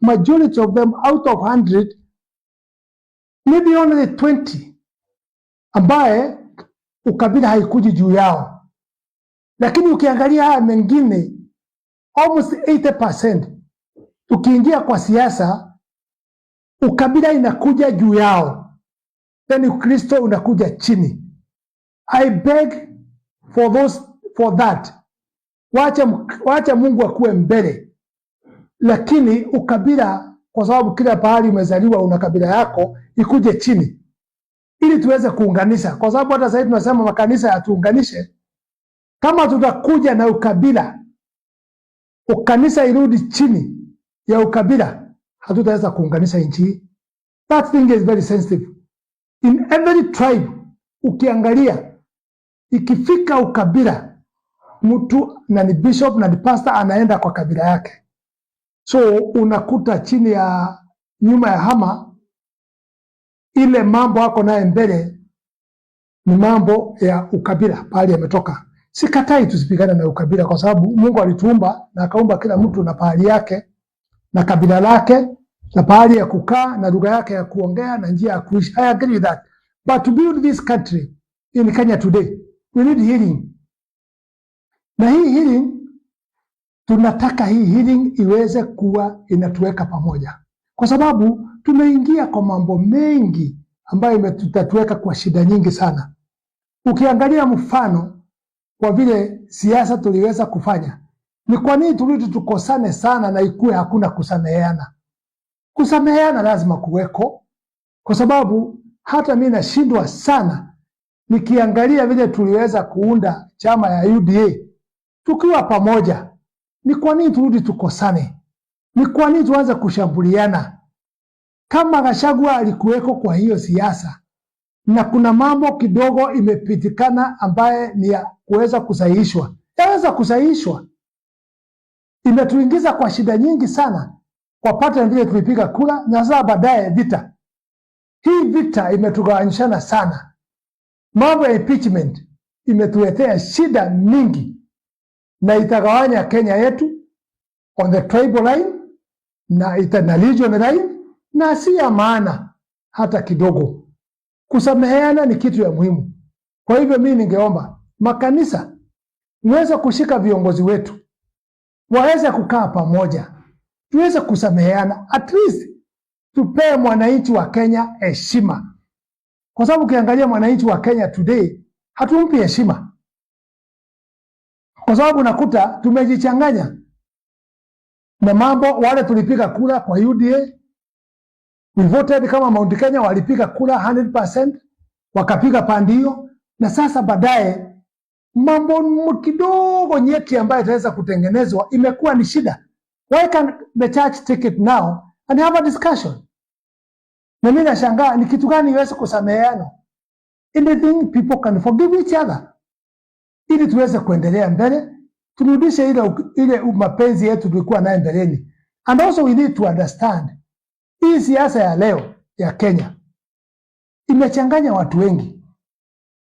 majority of them out of 100, maybe only 20 ambaye ukabila haikuji juu yao. Lakini ukiangalia haya mengine, almost 80%, ukiingia kwa siasa, ukabila inakuja juu yao, then Ukristo unakuja chini. I beg for that. Wacha Mungu akuwe mbele. Lakini ukabila, kwa sababu kila pahali umezaliwa una kabila yako, ikuje chini ili tuweze kuunganisha. Kwa sababu hata sasa tunasema makanisa yatuunganishe. Kama tutakuja na ukabila, ukanisa irudi chini ya ukabila, hatutaweza kuunganisha nchi. That thing is very sensitive. In every tribe, ukiangalia, ikifika ukabila, mtu na ni bishop na ni pastor anaenda kwa kabila yake. So unakuta chini ya nyuma ya hama, ile mambo hako naye mbele ni mambo ya ukabila pahali yametoka. Sikatai tusipigane na ukabila, kwa sababu Mungu alituumba na akaumba kila mtu na pahali yake na kabila lake na pahali ya kukaa na lugha yake ya kuongea na njia ya kuishi. I agree with that. But to build this country in Kenya today, we need healing. Na hii healing, tunataka hii healing iweze kuwa inatuweka pamoja. Kwa sababu tumeingia kwa mambo mengi ambayo imetatuweka kwa shida nyingi sana. Ukiangalia mfano kwa vile siasa tuliweza kufanya, ni kwa nini turudi tukosane sana na ikuwe hakuna kusameheana? Kusameheana lazima kuweko, kwa sababu hata mimi nashindwa sana nikiangalia vile tuliweza kuunda chama ya UDA tukiwa pamoja. Ni kwa nini turudi tukosane? Ni kwa nini tuanze kushambuliana? Kama Gachagua alikuweko kwa hiyo siasa na kuna mambo kidogo imepitikana ambaye ni ya kuweza kusahihishwa, yaweza kusahihishwa. Imetuingiza kwa shida nyingi sana kwa pattern vile tulipiga kura na sasa baadaye vita. Hii vita imetugawanyishana sana. Mambo ya impeachment imetuletea shida mingi na itagawanya Kenya yetu on the tribal line na na region line, na si ya maana hata kidogo. Kusameheana ni kitu ya muhimu. Kwa hivyo mimi ningeomba makanisa muweze kushika viongozi wetu, waweze kukaa pamoja, tuweze kusameheana, at least tupee mwananchi wa Kenya heshima. Kwa sababu ukiangalia mwananchi wa Kenya today hatumpi heshima, kwa sababu nakuta tumejichanganya na mambo. Wale tulipiga kura kwa UDA, we voted kama Mount Kenya walipiga kura 100%, wakapiga pandio, na sasa baadaye mambo kidogo nyeti ambayo itaweza kutengenezwa imekuwa ni shida. Why can the church take it now and have a discussion? Na mimi nashangaa ni kitu gani iweze kusameheana? Anything people can forgive each other, ili tuweze kuendelea mbele, turudishe ile mapenzi yetu tulikuwa nayo mbeleni. And also we need to understand, hii siasa ya leo ya Kenya imechanganya watu wengi.